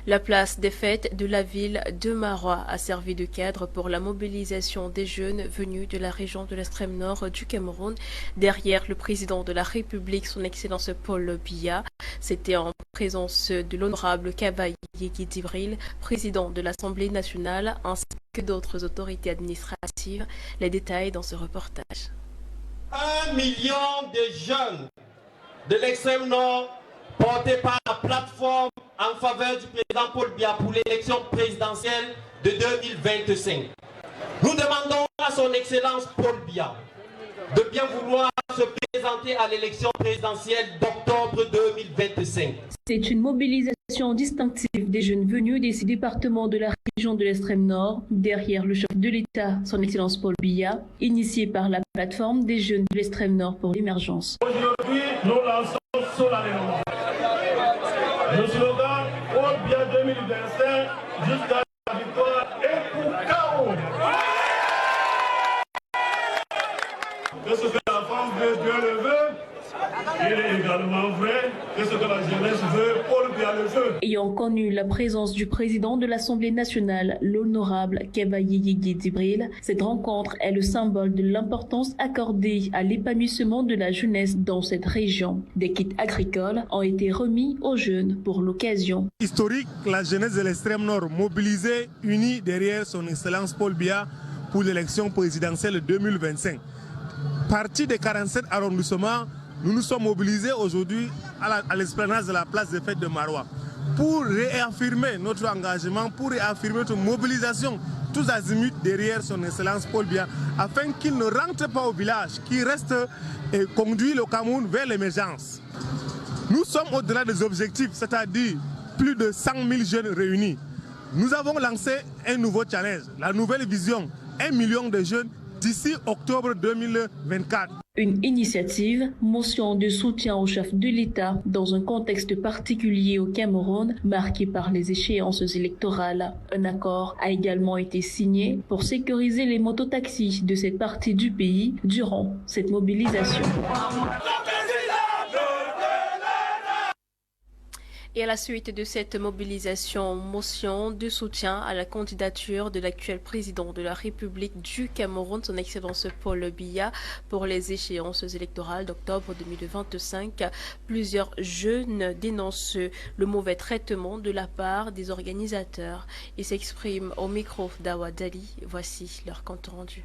La place des fêtes de la ville de Marois a servi de cadre pour la mobilisation des jeunes venus de la région de l'extrême nord du Cameroun. Derrière le président de la République, son Excellence Paul Biya, c'était en présence de l'honorable Kaba Yégué Djibril, président de l'Assemblée nationale, ainsi que d'autres autorités administratives. Les détails dans ce reportage. 1 million de jeunes de l'extrême nord portés par la plateforme en faveur du président Paul Biya pour l'élection présidentielle de 2025. Nous demandons à son Excellence Paul Biya de bien vouloir se présenter à l'élection présidentielle d'octobre 2025. C'est une mobilisation distinctive des jeunes venus des 6 départements de la région de l'extrême nord, derrière le chef de l'État, son Excellence Paul Biya, initiée par la plateforme des jeunes de l'extrême nord pour l'émergence. Aujourd'hui, nous lançons solennellement le slogan Paul Biya 2025 jusqu'à la victoire et pour chaos. Que ce que la France veut, Dieu le veut. Il est également vrai que ce que la jeunesse veut, Paul Biya le veut. Ayant connu la présence du président de l'Assemblée nationale, l'honorable Kaba Yégué Djibril, cette rencontre est le symbole de l'importance accordée à l'épanouissement de la jeunesse dans cette région. Des kits agricoles ont été remis aux jeunes pour l'occasion. Historique, la jeunesse de l'extrême nord mobilisée, unie derrière son Excellence Paul Biya pour l'élection présidentielle 2025. Parti des 47 arrondissements, nous nous sommes mobilisés aujourd'hui à l'esplanade de la place des fêtes de Marois pour réaffirmer notre engagement, pour réaffirmer notre mobilisation, tous azimuts derrière son Excellence Paul Biya, afin qu'il ne rentre pas au village, qu'il reste et conduit le Cameroun vers l'émergence. Nous sommes au-delà des objectifs, c'est-à-dire plus de 100 000 jeunes réunis. Nous avons lancé un nouveau challenge, la nouvelle vision, 1 million de jeunes d'ici octobre 2024. Une initiative, motion de soutien au chef de l'État dans un contexte particulier au Cameroun marqué par les échéances électorales. Un accord a également été signé pour sécuriser les mototaxis de cette partie du pays durant cette mobilisation. Et à la suite de cette mobilisation, motion de soutien à la candidature de l'actuel président de la République du Cameroun, son Excellence Paul Biya, pour les échéances électorales d'octobre 2025. Plusieurs jeunes dénoncent le mauvais traitement de la part des organisateurs. Ils s'expriment au micro d'Awa Dali. Voici leur compte rendu.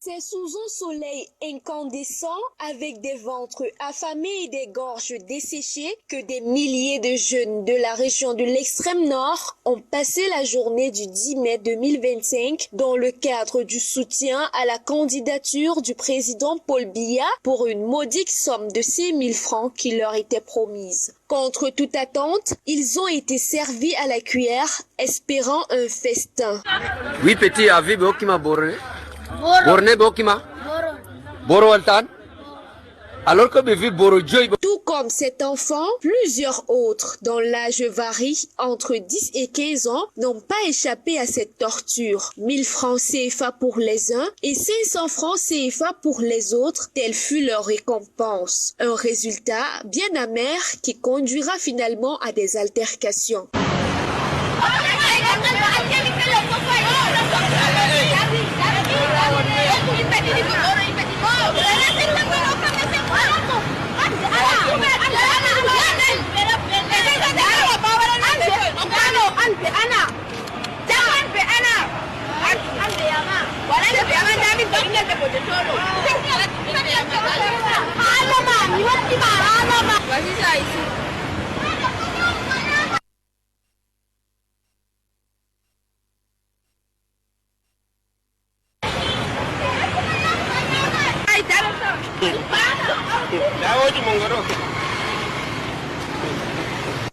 C'est sous un soleil incandescent, avec des ventres affamés et des gorges desséchées, que des milliers de jeunes de la région de l'extrême nord ont passé la journée du 10 mai 2025 dans le cadre du soutien à la candidature du président Paul Biya pour une modique somme de 6 000 francs qui leur était promise. Contre toute attente, ils ont été servis à la cuillère, espérant un festin. Oui, petit, avis, qui m'a borné. Borné Bokima Boro Altan alors que Bevi Boro Joy. Tout comme cet enfant, plusieurs autres dont l'âge varie entre 10 et 15 ans n'ont pas échappé à cette torture. 1000 francs CFA pour les uns et 500 francs CFA pour les autres, telle fut leur récompense. Un résultat bien amer qui conduira finalement à des altercations.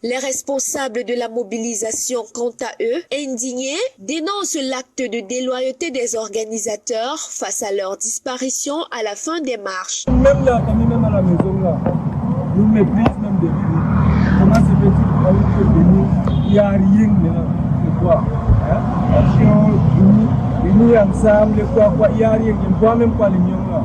Les responsables de la mobilisation, quant à eux, indignés, dénoncent l'acte de déloyauté des organisateurs face à leur disparition à la fin des marches. Même là, même à la maison, là, nous méprisons même des vies. Comment se fait-il qu'il n'y a rien maintenant? C'est quoi? Unis ensemble, quoi, il n'y a rien. Je ne vois même pas l'union là.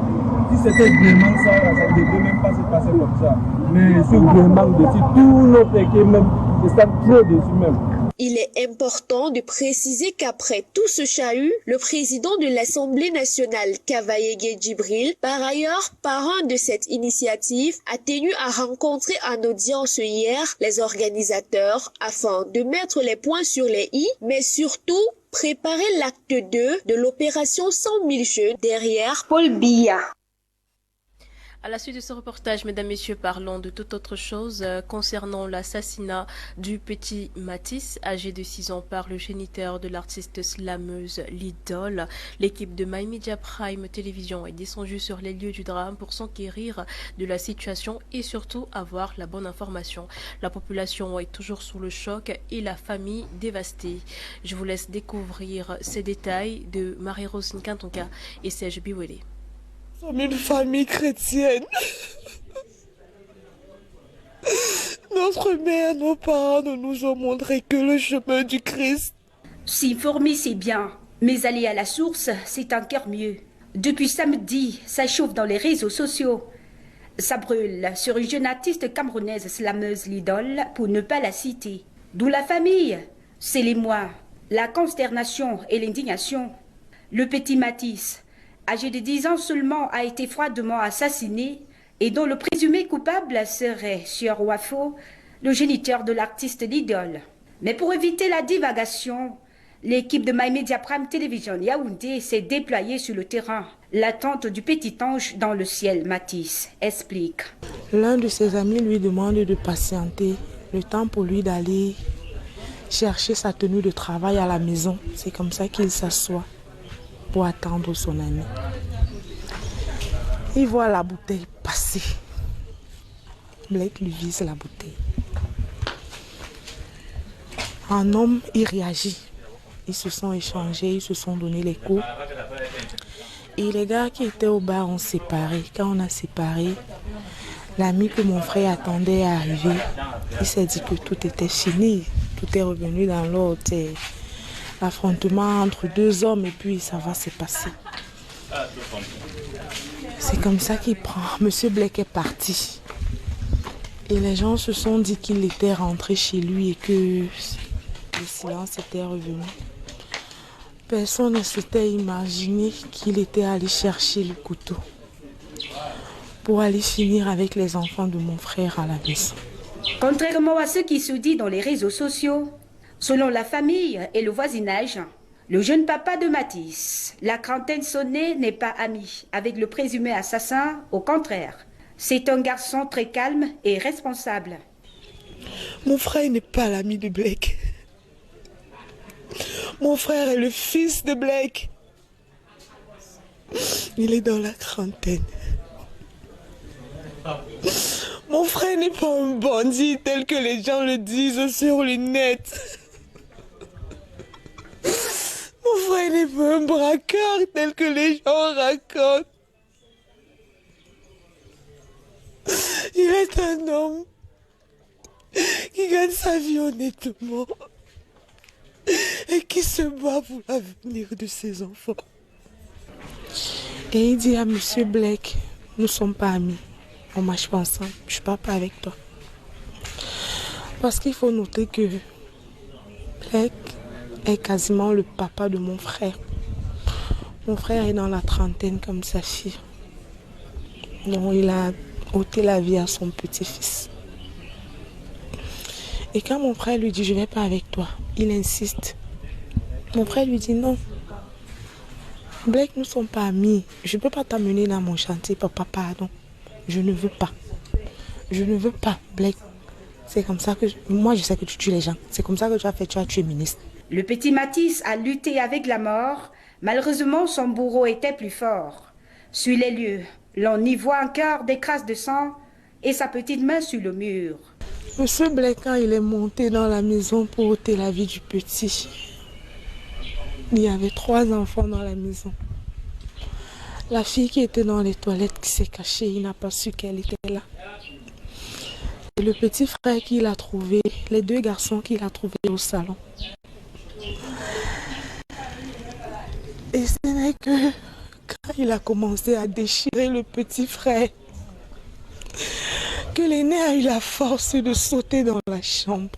Si c'était vraiment ça ne devait même pas se passer comme ça. Mais ce gouvernement, dessus tout notre équipe, même se sentent très déçus même. Il est important de préciser qu'après tout ce chahut, le président de l'Assemblée nationale, Kavayegue Djibril, par ailleurs parrain de cette initiative, a tenu à rencontrer en audience hier les organisateurs afin de mettre les points sur les i, mais surtout préparer l'acte 2 de l'opération 100 000 jeunes derrière Paul Biya. À la suite de ce reportage, mesdames, messieurs, parlons de toute autre chose concernant l'assassinat du petit Matisse, âgé de 6 ans par le géniteur de l'artiste slameuse Lidol. L'équipe de My Media Prime Télévision est descendue sur les lieux du drame pour s'enquérir de la situation et surtout avoir la bonne information. La population est toujours sous le choc et la famille dévastée. Je vous laisse découvrir ces détails de Marie-Rose Nkantonka et Serge Biwele. Nous sommes une famille chrétienne. Notre mère, nos parents ne nous ont montré que le chemin du Christ. S'informer, c'est bien, mais aller à la source, c'est encore mieux. Depuis samedi, ça chauffe dans les réseaux sociaux. Ça brûle sur une jeune artiste camerounaise slameuse Lidol, pour ne pas la citer. D'où la famille, c'est l'émoi, la consternation et l'indignation. Le petit Matisse, âgé de 10 ans seulement, a été froidement assassiné et dont le présumé coupable serait, sur Wafo, le géniteur de l'artiste Lidol. Mais pour éviter la divagation, l'équipe de My Media Prime Télévision Yaoundé s'est déployée sur le terrain. L'attente du petit ange dans le ciel, Matisse explique. L'un de ses amis lui demande de patienter, le temps pour lui d'aller chercher sa tenue de travail à la maison. C'est comme ça qu'il s'assoit pour attendre son ami. Il voit la bouteille passer. Blake lui vise la bouteille. Un homme, il réagit. Ils se sont échangés, ils se sont donné les coups. Et les gars qui étaient au bar ont séparé. Quand on a séparé, l'ami que mon frère attendait est arrivé. Il s'est dit que tout était fini. Tout est revenu dans l'ordre. L'affrontement entre deux hommes et puis ça va se passer. C'est comme ça qu'il prend. Monsieur Blake est parti. Et les gens se sont dit qu'il était rentré chez lui et que le silence était revenu. Personne ne s'était imaginé qu'il était allé chercher le couteau pour aller finir avec les enfants de mon frère à la maison. Contrairement à ce qui se dit dans les réseaux sociaux, selon la famille et le voisinage, le jeune papa de Matisse, la quarantaine sonnée, n'est pas ami avec le présumé assassin, au contraire. C'est un garçon très calme et responsable. Mon frère n'est pas l'ami de Blake. Mon frère est le fils de Blake. Il est dans la quarantaine. Mon frère n'est pas un bandit tel que les gens le disent sur le net. Mon frère n'est pas un braqueur tel que les gens racontent. Il est un homme qui gagne sa vie honnêtement et qui se bat pour l'avenir de ses enfants. Et il dit à Monsieur Blake, nous ne sommes pas amis, on ne marche pas ensemble, je ne parle pas avec toi. Parce qu'il faut noter que Blake est quasiment le papa de mon frère. Mon frère est dans la trentaine comme sa fille. Donc il a ôté la vie à son petit-fils. Et quand mon frère lui dit je ne vais pas avec toi, il insiste. Mon frère lui dit non. Blake, nous ne sommes pas amis. Je ne peux pas t'amener dans mon chantier, papa, pardon. Je ne veux pas. Je ne veux pas, Blake. C'est comme ça que... Moi, je sais que tu tues les gens. C'est comme ça que tu as tué ministre. Le petit Matisse a lutté avec la mort. Malheureusement, son bourreau était plus fort. Sur les lieux, l'on y voit encore des traces de sang et sa petite main sur le mur. Monsieur Blake, quand il est monté dans la maison pour ôter la vie du petit, il y avait 3 enfants dans la maison. La fille qui était dans les toilettes qui s'est cachée, il n'a pas su qu'elle était là. Et le petit frère qu'il a trouvé, les 2 garçons qu'il a trouvés au salon. Et ce n'est que quand il a commencé à déchirer le petit frère que l'aîné a eu la force de sauter dans la chambre.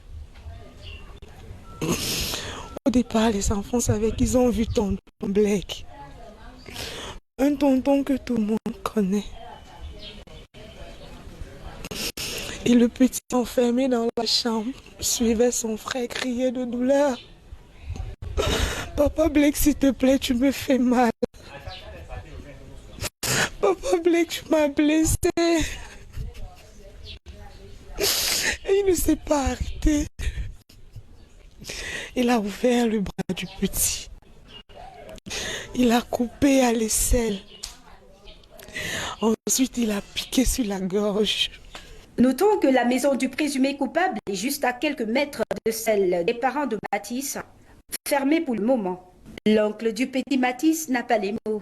Au départ, les enfants savaient qu'ils ont vu tonton Blake. Un tonton que tout le monde connaît. Et le petit enfermé dans la chambre suivait son frère crier de douleur. Papa Blake, s'il te plaît, tu me fais mal. Papa Blake, tu m'as blessé. Et il ne s'est pas arrêté. Il a ouvert le bras du petit. Il a coupé à l'aisselle. Ensuite, il a piqué sur la gorge. Notons que la maison du présumé coupable est juste à quelques mètres de celle des parents de Mathis, fermée pour le moment. L'oncle du petit Mathis n'a pas les mots.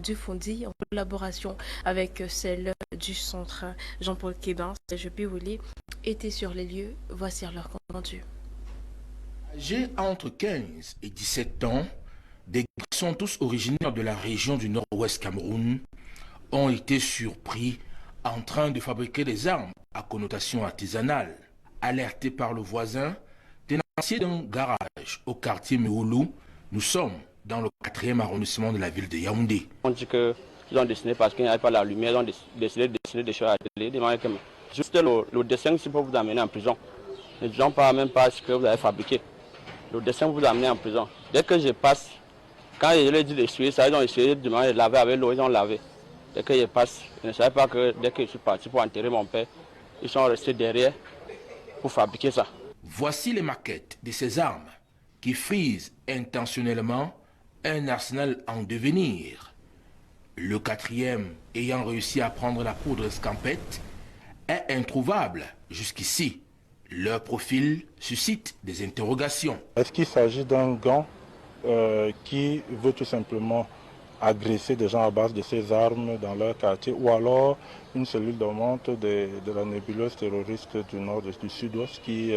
Du Fondi en collaboration avec celle du centre Jean-Paul Kébin, Serge Biwouli, était sur les lieux. Voici leur compte rendu. Âgés entre 15 et 17 ans, des garçons tous originaires de la région du nord-ouest Cameroun ont été surpris en train de fabriquer des armes à connotation artisanale. Alertés par le voisin, tenancier d'un garage au quartier Méoulou, nous sommes dans le 4e arrondissement de la ville de Yaoundé. On dit qu'ils ont dessiné parce qu'il n'y avait pas la lumière, ils ont décidé de dessiner des choses à la télé. Juste le dessin ici pour vous amener en prison. Ne disons pas même pas ce que vous avez fabriqué. Le dessin vous amener en prison. Dès que je passe, quand je leur ai dit d'essuyer ça, ils ont essayé de demander de laver avec l'eau, ils ont lavé. Dès que je passe, je ne savais pas que dès que je suis parti pour enterrer mon père, ils sont restés derrière pour fabriquer ça. Voici les maquettes de ces armes qui frisent intentionnellement un arsenal en devenir. Le 4e, ayant réussi à prendre la poudre escampette, est introuvable jusqu'ici. Leur profil suscite des interrogations. Est-ce qu'il s'agit d'un gang qui veut tout simplement agresser des gens à base de ces armes dans leur quartier, ou alors une cellule dormante de la nébuleuse terroriste du nord et du sud-ouest qui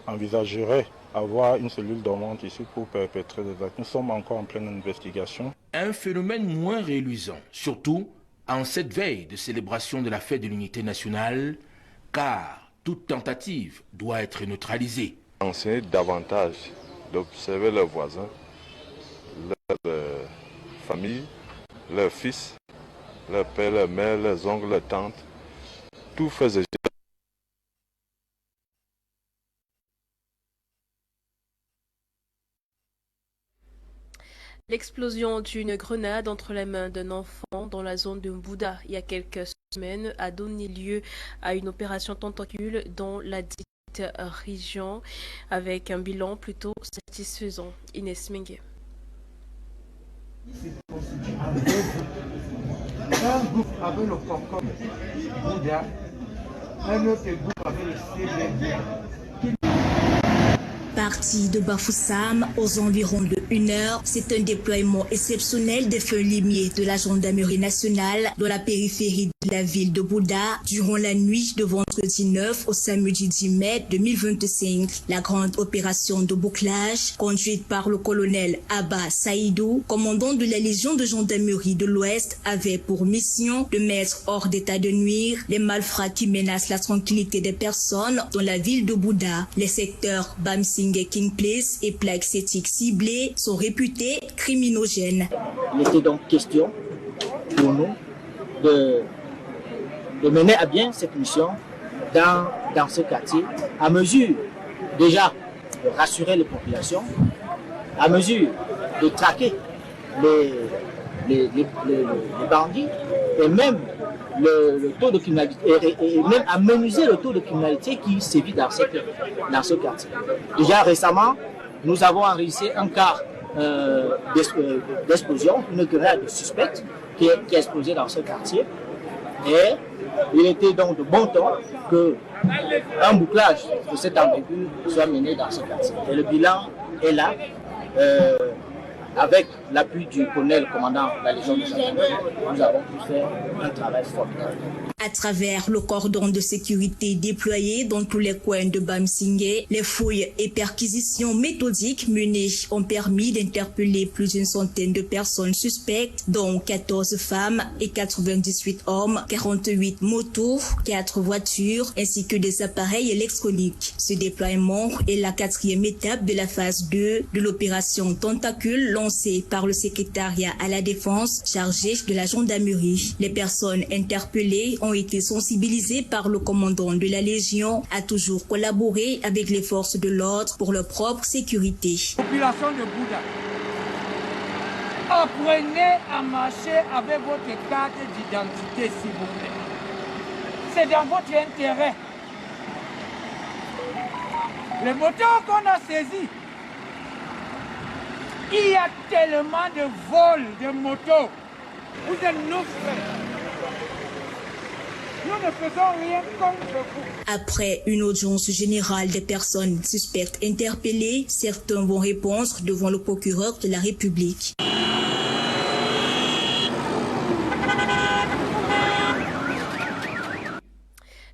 envisagerait avoir une cellule dormante ici pour perpétrer des actes? Nous sommes encore en pleine investigation. Un phénomène moins réluisant, surtout en cette veille de célébration de la fête de l'unité nationale, car toute tentative doit être neutralisée. Enseigner davantage d'observer leurs voisins, leur famille, leurs fils, leurs pères, leurs mères, leurs oncles, leurs tantes, tout faisait. L'explosion d'une grenade entre les mains d'un enfant dans la zone de Mbouda il y a quelques semaines a donné lieu à une opération tentacule dans la dite région avec un bilan plutôt satisfaisant. Inès Mengue. Un groupe avec le concorde Bouddha, un autre groupe avec le CBD. Parti de Bafoussam aux environs de 1 heure, c'est un déploiement exceptionnel des feux limiers de la gendarmerie nationale dans la périphérie de la ville de Bouda durant la nuit de vendredi 9 au samedi 10 mai 2025. La grande opération de bouclage, conduite par le colonel Abba Saïdou, commandant de la Légion de gendarmerie de l'Ouest, avait pour mission de mettre hors d'état de nuire les malfrats qui menacent la tranquillité des personnes dans la ville de Bouda. Les secteurs Bamsing et King Place et plaques cétiques ciblées sont réputés criminogènes. Il était donc question pour nous de mener à bien cette mission dans ce quartier, à mesure déjà de rassurer les populations, à mesure de traquer les bandits et même le taux de criminalité et même amenuiser le taux de criminalité qui sévit dans ce quartier. Déjà récemment, nous avons enregistré un cas d'explosion, une grenade suspecte qui a explosé dans ce quartier. Et il était donc de bon ton qu'un bouclage de cette envergure soit mené dans ce quartier. Et le bilan est là. Avec l'appui du colonel commandant de la Légion de gendarmerie, nous avons pu faire un travail formidable. À travers le cordon de sécurité déployé dans tous les coins de Bamsingé, les fouilles et perquisitions méthodiques menées ont permis d'interpeller plus d'une centaine de personnes suspectes, dont 14 femmes et 98 hommes, 48 motos, 4 voitures, ainsi que des appareils électroniques. Ce déploiement est la 4e étape de la phase 2 de l'opération Tentacule lancée par le secrétariat à la défense chargé de la gendarmerie. Les personnes interpellées ont été sensibilisées par le commandant de la Légion à toujours collaborer avec les forces de l'ordre pour leur propre sécurité. Population de Bouddha, apprenez à marcher avec votre carte d'identité, s'il vous plaît. C'est dans votre intérêt. Les motos qu'on a saisis, il y a tellement de vols de motos. Vous êtes nos frères. Nous ne faisons rien contre vous. Après une audience générale des personnes suspectes interpellées, certains vont répondre devant le procureur de la République.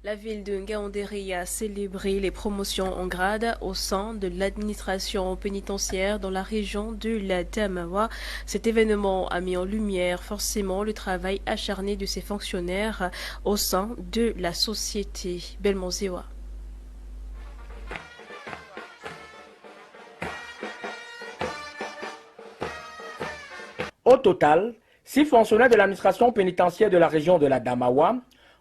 La ville de Ngaoundéré a célébré les promotions en grade au sein de l'administration pénitentiaire dans la région de la Damawa. Cet événement a mis en lumière forcément le travail acharné de ces fonctionnaires au sein de la société. Belmonzewa. Au total, 6 fonctionnaires de l'administration pénitentiaire de la région de la Damawa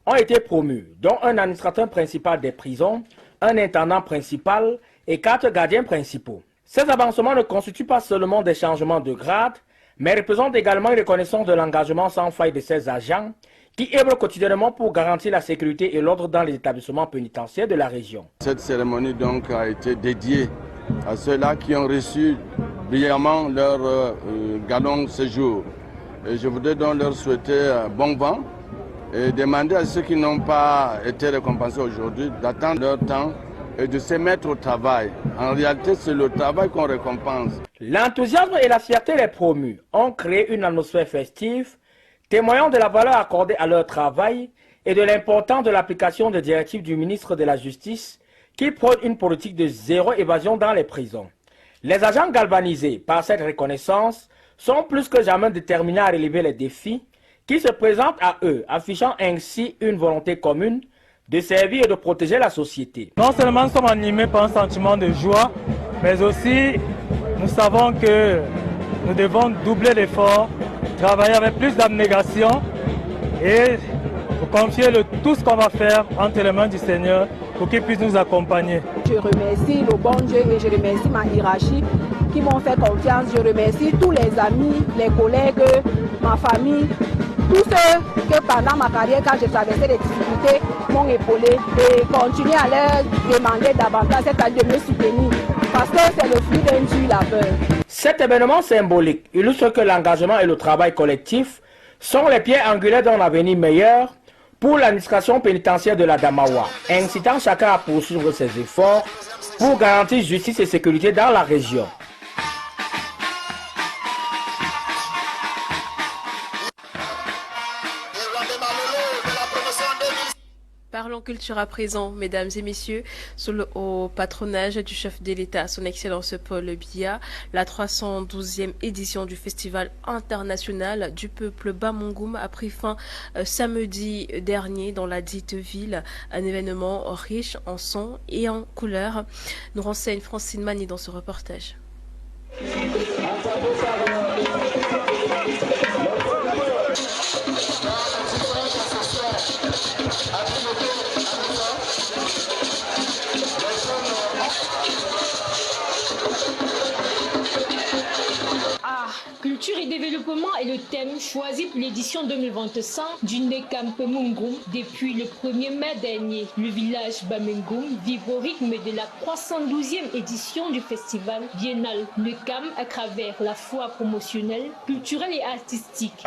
ont été promus, dont un administrateur principal des prisons, un intendant principal et 4 gardiens principaux. Ces avancements ne constituent pas seulement des changements de grade, mais représentent également une reconnaissance de l'engagement sans faille de ces agents qui œuvrent quotidiennement pour garantir la sécurité et l'ordre dans les établissements pénitentiaires de la région. Cette cérémonie donc a été dédiée à ceux-là qui ont reçu brillamment leur galon séjour. Et je voudrais donc leur souhaiter bon vent et demander à ceux qui n'ont pas été récompensés aujourd'hui d'attendre leur temps et de se mettre au travail. En réalité, c'est le travail qu'on récompense. L'enthousiasme et la fierté des promus ont créé une atmosphère festive, témoignant de la valeur accordée à leur travail et de l'importance de l'application des directives du ministre de la Justice qui prône une politique de zéro évasion dans les prisons. Les agents galvanisés par cette reconnaissance sont plus que jamais déterminés à relever les défis qui se présentent à eux, affichant ainsi une volonté commune de servir et de protéger la société. Non seulement nous sommes animés par un sentiment de joie, mais aussi nous savons que nous devons doubler l'effort, travailler avec plus d'abnégation et confier tout ce qu'on va faire entre les mains du Seigneur pour qu'il puisse nous accompagner. Je remercie le bon Dieu et je remercie ma hiérarchie qui m'ont fait confiance. Je remercie tous les amis, les collègues, ma famille, tous ceux que pendant ma carrière, quand j'ai traversé les difficultés, m'ont épaulé et continuer à leur demander davantage cette année de me soutenir parce que c'est le fruit d'un dur labeur. Cet événement symbolique illustre que l'engagement et le travail collectif sont les pieds angulaires d'un avenir meilleur pour l'administration pénitentiaire de la Damawa, incitant chacun à poursuivre ses efforts pour garantir justice et sécurité dans la région. Parlons culture à présent, mesdames et messieurs, sous le haut patronage du chef de l'État, son Excellence Paul Biya, la 312e édition du Festival international du peuple Bamongoum a pris fin samedi dernier dans la dite ville, un événement riche en sons et en couleurs. Nous renseigne Francine Mani dans ce reportage. Culture et développement est le thème choisi pour l'édition 2025 du Nekam Pemungoum depuis le 1er mai dernier. Le village Bamengoum vibre au rythme de la 312e édition du festival biennal Nekam à travers la foire promotionnelle, culturelle et artistique.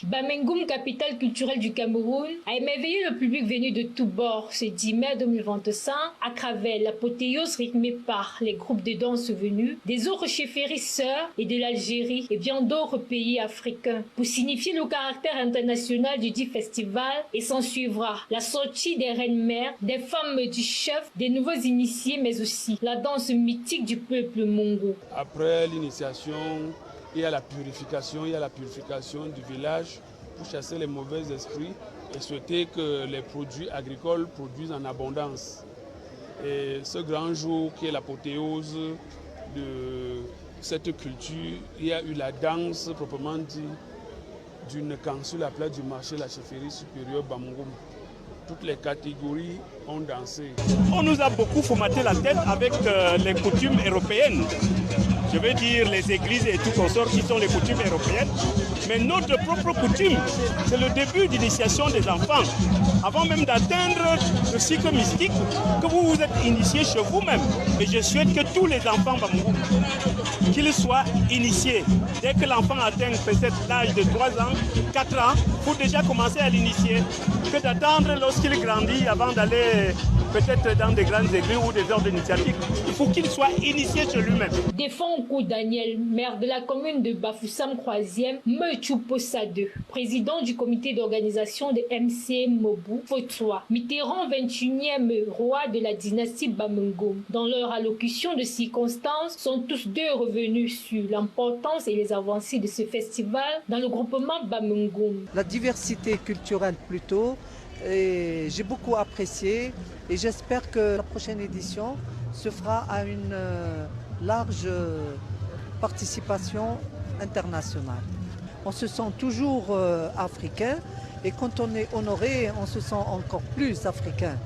Bamengum, capitale culturelle du Cameroun, a émerveillé le public venu de tous bords ce 10 mai 2025 à travers l'apothéose rythmée par les groupes de danse venus des autres chefferies sœurs et de l'Algérie et bien d'autres pays africains. Pour signifier le caractère international du dit festival, et s'en suivra la sortie des reines-mères, des femmes du chef, des nouveaux initiés, mais aussi la danse mythique du peuple mongo. Après l'initiation, il y a la purification du village pour chasser les mauvais esprits et souhaiter que les produits agricoles produisent en abondance. Et ce grand jour qui est l'apothéose de cette culture, il y a eu la danse proprement dit d'une canne sur la place du marché, la chefferie supérieure Bamengum. Toutes les catégories ont dansé. On nous a beaucoup formaté la tête avec les coutumes européennes. Je veux dire les églises et tout consort qui sont les coutumes européennes. Mais notre propre coutume, c'est le début d'initiation des enfants. Avant même d'atteindre le cycle mystique, que vous vous êtes initiés chez vous-même. Et je souhaite que tous les enfants Bamengum, qu'ils soient initiés. Dès que l'enfant atteint peut-être l'âge de 3 ans, 4 ans, pour déjà commencer à l'initier, que d'attendre lorsqu'il grandit avant d'aller peut-être dans des grandes églises ou des ordres initiatiques. Il faut qu'il soit initié sur lui-même. Défend Daniel, maire de la commune de Bafoussam 3e, Mechouposa 2, président du comité d'organisation de MCM Mobu, Fotsoa, Mitterrand 21e roi de la dynastie Bamengum. Dans leur allocution de circonstances, sont tous deux revenus sur l'importance et les avancées de ce festival dans le groupement Bamengum. La diversité culturelle plutôt, j'ai beaucoup apprécié et j'espère que la prochaine édition se fera à une large participation internationale. On se sent toujours africain et quand on est honoré, on se sent encore plus africain.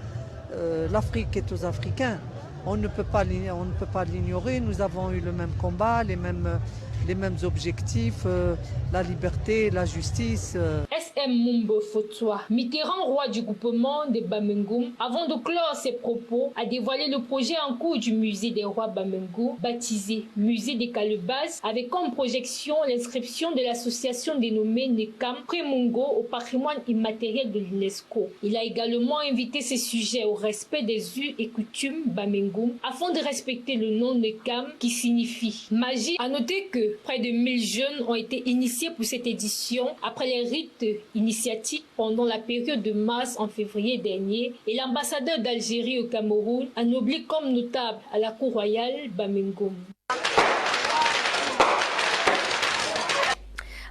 L'Afrique est aux Africains. On ne peut pas l'ignorer. Nous avons eu le même combat, les mêmes objectifs, la liberté, la justice. SM Mumbo Fotsoa, Mitterrand, roi du groupement de Bamengum, avant de clore ses propos, a dévoilé le projet en cours du musée des rois Bamengum, baptisé Musée des Calebasses, avec comme projection l'inscription de l'association dénommée NECAM Prémongo au patrimoine immatériel de l'UNESCO. Il a également invité ces sujets au respect des us et coutumes Bamengum, afin de respecter le nom NECAM qui signifie magie. À noter que près de 1000 jeunes ont été initiés pour cette édition après les rites initiatiques pendant la période de mars en février dernier et l'ambassadeur d'Algérie au Cameroun anobli comme notable à la cour royale Bamengum.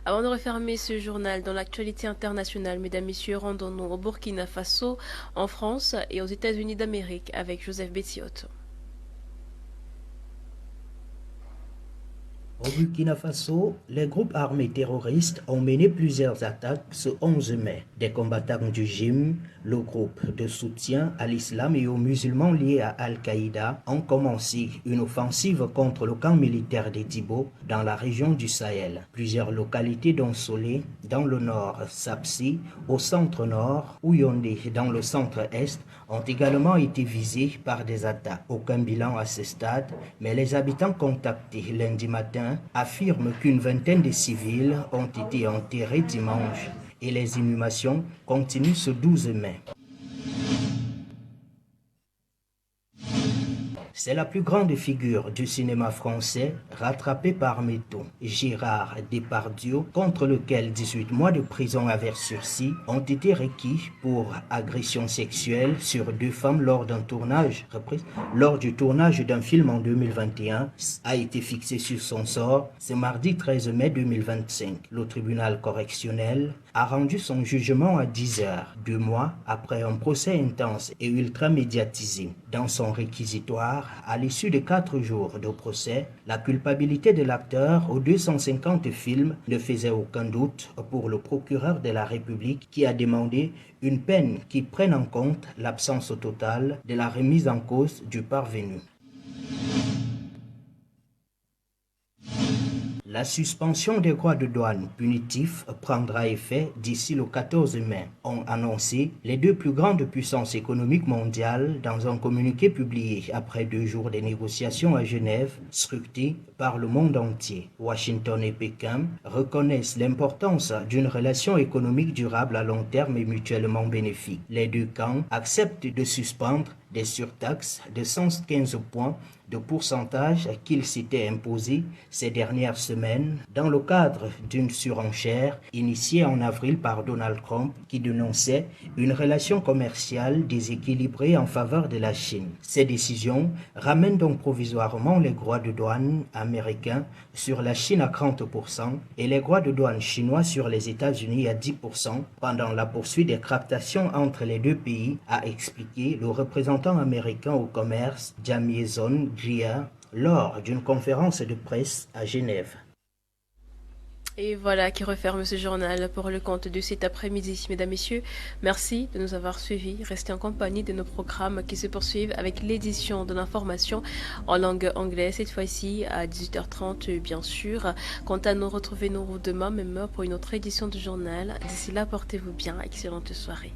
Avant de refermer ce journal dans l'actualité internationale, mesdames, messieurs, rendons-nous au Burkina Faso, en France et aux États-Unis d'Amérique avec Joseph Betiotte. Au Burkina Faso, les groupes armés terroristes ont mené plusieurs attaques ce 11 mai. Des combattants du JIM, le groupe de soutien à l'islam et aux musulmans liés à Al-Qaïda, ont commencé une offensive contre le camp militaire de Dibo dans la région du Sahel. Plusieurs localités dont Solé, dans le nord, Sapsi, au centre-nord, ou Yaoundé, dans le centre-est, ont également été visées par des attaques. Aucun bilan à ce stade, mais les habitants contactés lundi matin affirment qu'une vingtaine de civils ont été enterrés dimanche et les inhumations continuent ce 12 mai. C'est la plus grande figure du cinéma français, rattrapée par Métaux, Gérard Depardieu, contre lequel 18 mois de prison avec sursis ont été requis pour agression sexuelle sur 2 femmes lors du tournage d'un film en 2021, a été fixé sur son sort ce mardi 13 mai 2025. Le tribunal correctionnel a rendu son jugement à 10 heures, 2 mois après un procès intense et ultra médiatisé. Dans son réquisitoire, à l'issue de 4 jours de procès, la culpabilité de l'acteur aux 250 films ne faisait aucun doute pour le procureur de la République qui a demandé une peine qui prenne en compte l'absence totale de la remise en cause du parvenu. La suspension des droits de douane punitifs prendra effet d'ici le 14 mai, ont annoncé les deux plus grandes puissances économiques mondiales dans un communiqué publié après 2 jours de négociations à Genève, scrutés par le monde entier. Washington et Pékin reconnaissent l'importance d'une relation économique durable à long terme et mutuellement bénéfique. Les deux camps acceptent de suspendre des surtaxes de 115 points de pourcentage qu'ils s'étaient imposés ces dernières semaines dans le cadre d'une surenchère initiée en avril par Donald Trump qui dénonçait une relation commerciale déséquilibrée en faveur de la Chine. Ces décisions ramènent donc provisoirement les droits de douane américains sur la Chine à 30% et les droits de douane chinois sur les États-Unis à 10% pendant la poursuite des tractations entre les deux pays, a expliqué le représentant américain au commerce Jamieson Greer lors d'une conférence de presse à Genève. Et voilà qui referme ce journal pour le compte de cet après-midi. Mesdames, Messieurs, merci de nous avoir suivis. Restez en compagnie de nos programmes qui se poursuivent avec l'édition de l'information en langue anglaise, cette fois-ci à 18h30 bien sûr. Quant à nous, retrouvez-nous demain, même heure, pour une autre édition du journal. D'ici là, portez-vous bien. Excellente soirée.